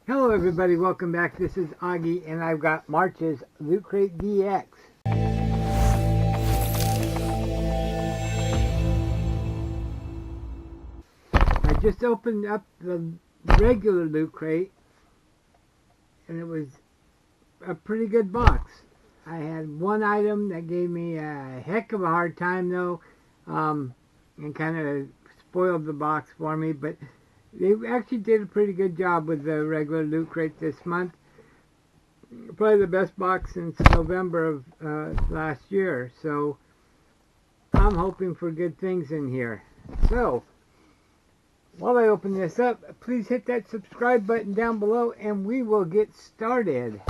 Hello everybody, welcome back. This is Oggie and I've got March's Lootcrate DX. I just opened up the regular Lootcrate and it was a pretty good box. I had one item that gave me a heck of a hard time though, and kind of spoiled the box for me, but they actually did a pretty good job with the regular Lootcrate this month. Probably the best box since November of last year. So I'm hoping for good things in here. So while I open this up, please hit that subscribe button down below and we will get started.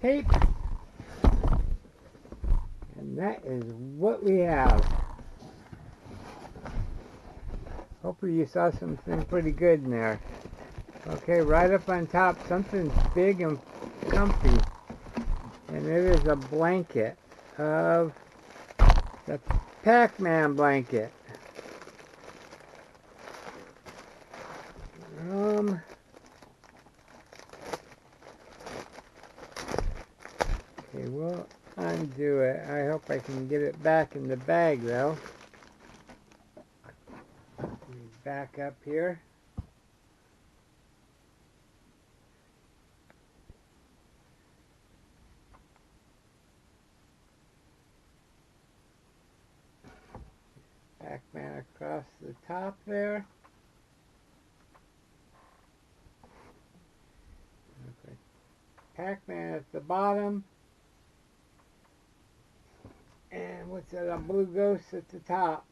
Tape. And that is what we have. Hopefully you saw something pretty good in there. Okay, right up on top, something big and comfy. And it is a blanket of the Pac Man blanket. Okay, we'll undo it. I hope I can get it back in the bag though. Back up here. Pac Man across the top there. Okay. Pac Man at the bottom. And what's that? A blue ghost at the top.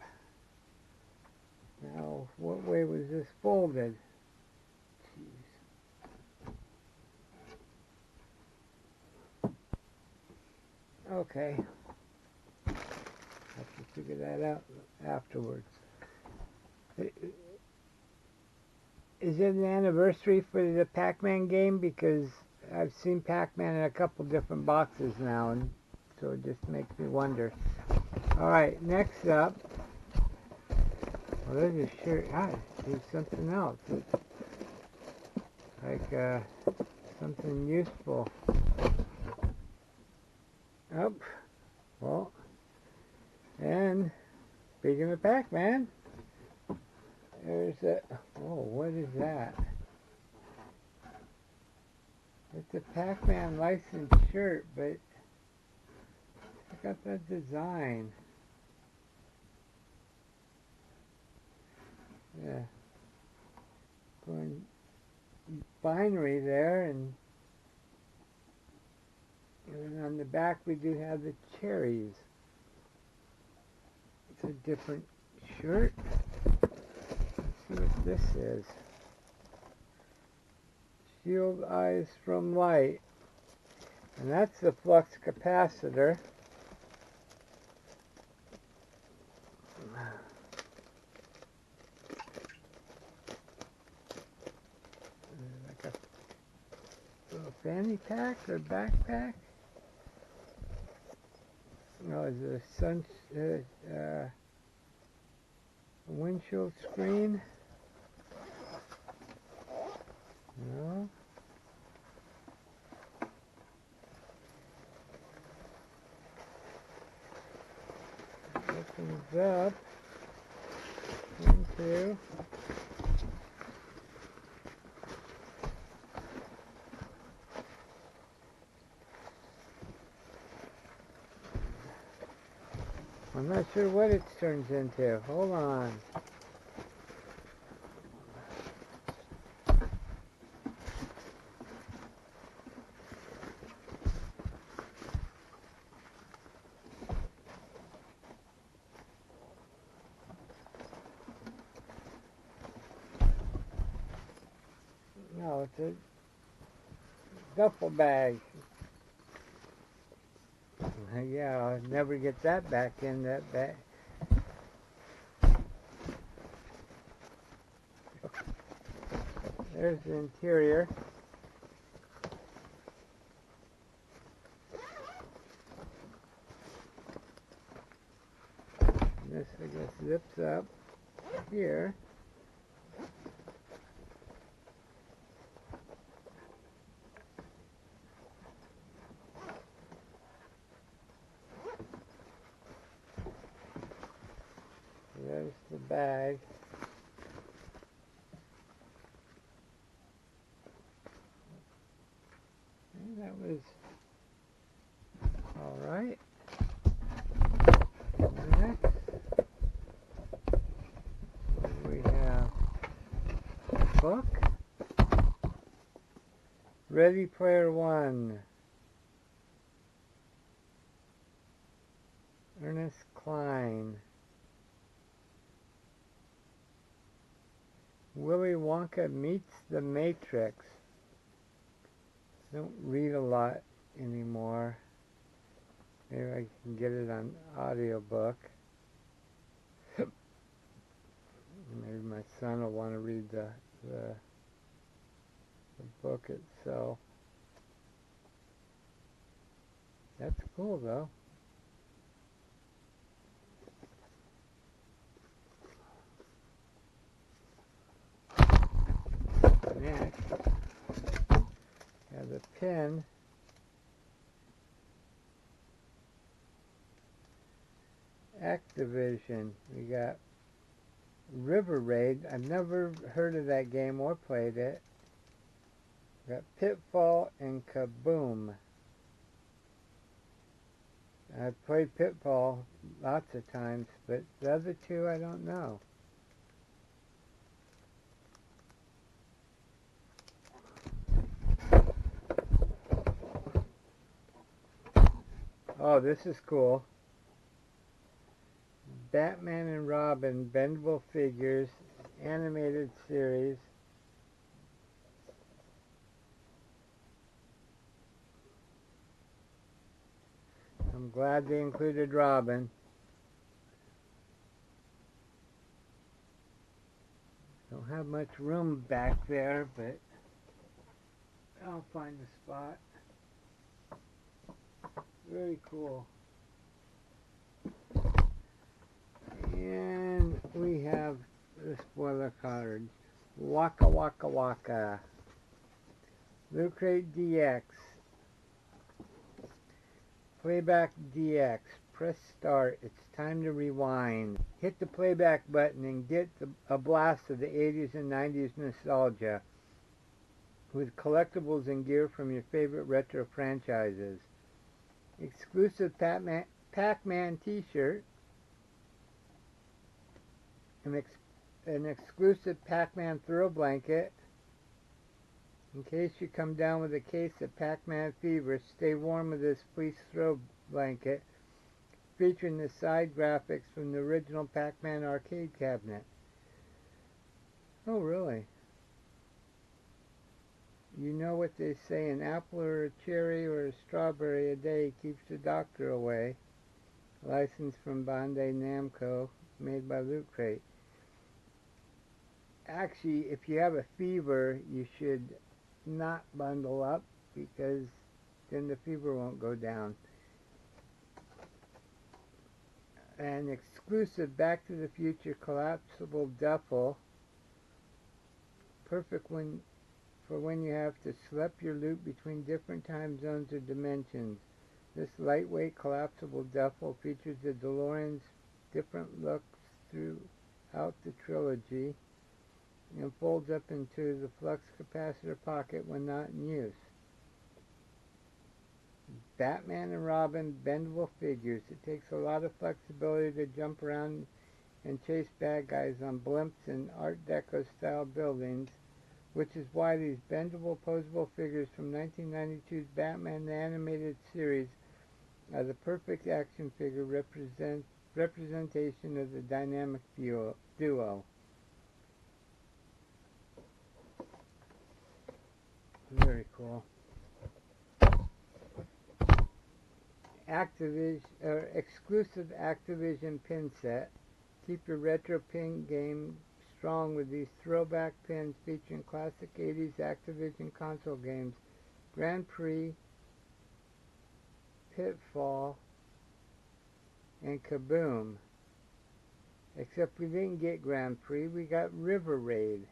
Now, what way was this folded? Jeez. Okay. Have to figure that out afterwards. Is it an anniversary for the Pac Man game? Because I've seen Pac Man in a couple different boxes now, and so it just makes me wonder. Alright, next up. Well, there's a shirt. There's something else. It's like something useful. Oh, well, and speaking of Pac Man, there's a. Oh, what is that? It's a Pac Man licensed shirt, but I got that design. Yeah, going binary there, and then on the back we do have the cherries. It's a different shirt. Let's see what this is. Shield eyes from light, and that's the flux capacitor. Fanny pack or backpack? No, it's a sun windshield screen. No. Opens up into I'm not sure what it turns into. Hold on. No, it's a duffel bag. Yeah, I'll never get that back in that bag. There's the interior. This, I guess, zips up here. bag. And that was all right. Next, we have a book. Ready Player One. Ernest Cline. Willy Wonka Meets the Matrix. Don't read a lot anymore. Maybe I can get it on audiobook. Maybe my son will want to read the book itself. That's cool though. Next, have the pen. Activision. We got River Raid. I've never heard of that game or played it. We got Pitfall and Kaboom. I've played Pitfall lots of times, but the other two I don't know. Oh, this is cool. Batman and Robin, bendable figures, animated series. I'm glad they included Robin. Don't have much room back there, but I'll find a spot. Very cool. And we have the spoiler cards. Waka Waka Waka. Lootcrate DX. Playback DX. Press start. It's time to rewind. Hit the playback button and get a blast of the 80s and 90s nostalgia with collectibles and gear from your favorite retro franchises. Exclusive Pac Man t-shirt. An exclusive Pac Man throw blanket. In case you come down with a case of Pac Man fever, stay warm with this fleece throw blanket featuring the side graphics from the original Pac Man arcade cabinet. Oh, really? You know what they say, an apple or a cherry or a strawberry a day keeps the doctor away. Licensed from Bandai Namco, made by Lootcrate. Actually, if you have a fever, you should not bundle up because then the fever won't go down. An exclusive Back to the Future collapsible duffel. Perfect for when you have to slip your loot between different time zones or dimensions. This lightweight collapsible duffel features the DeLorean's different looks throughout the trilogy and folds up into the flux capacitor pocket when not in use. Batman and Robin bendable figures. It takes a lot of flexibility to jump around and chase bad guys on blimps and Art Deco style buildings, which is why these bendable posable figures from 1992's Batman the Animated Series are the perfect action figure representation of the dynamic duo. Very cool. Exclusive Activision pin set. Keep your retro pin game strong with these throwback pins featuring classic 80s Activision console games, Grand Prix, Pitfall, and Kaboom. Except we didn't get Grand Prix, we got River Raid.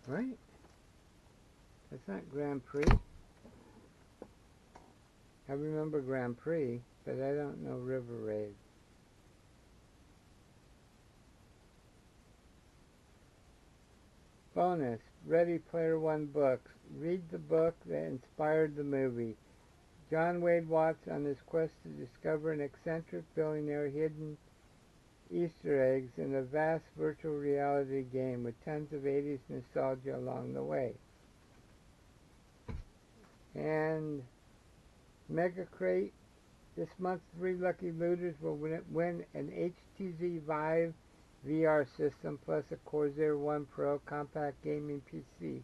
Right? That's not Grand Prix. I remember Grand Prix, but I don't know River Raid. Bonus, Ready Player One books. Read the book that inspired the movie. John Wade Watts on his quest to discover an eccentric billionaire hidden Easter eggs in a vast virtual reality game with tons of 80s nostalgia along the way. And Mega Crate, this month 3 lucky looters will win an HTC Vive VR system plus a Corsair One Pro compact gaming PC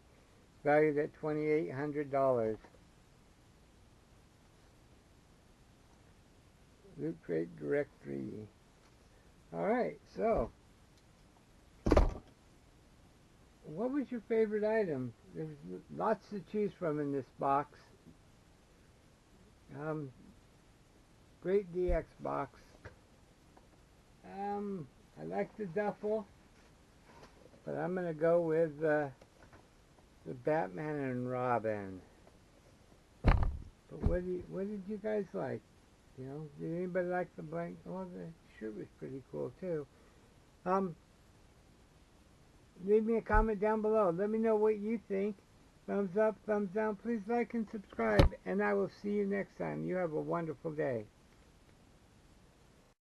valued at $2,800. Lootcrate directory. Alright, so what was your favorite item? There's lots to choose from in this box. Great DX box. I like the duffel, but I'm gonna go with the Batman and Robin. But what did you guys like? You know, did anybody like the blank? Oh, the shirt was pretty cool too. Leave me a comment down below. Let me know what you think. Thumbs up, thumbs down. Please like and subscribe, and I will see you next time. You have a wonderful day.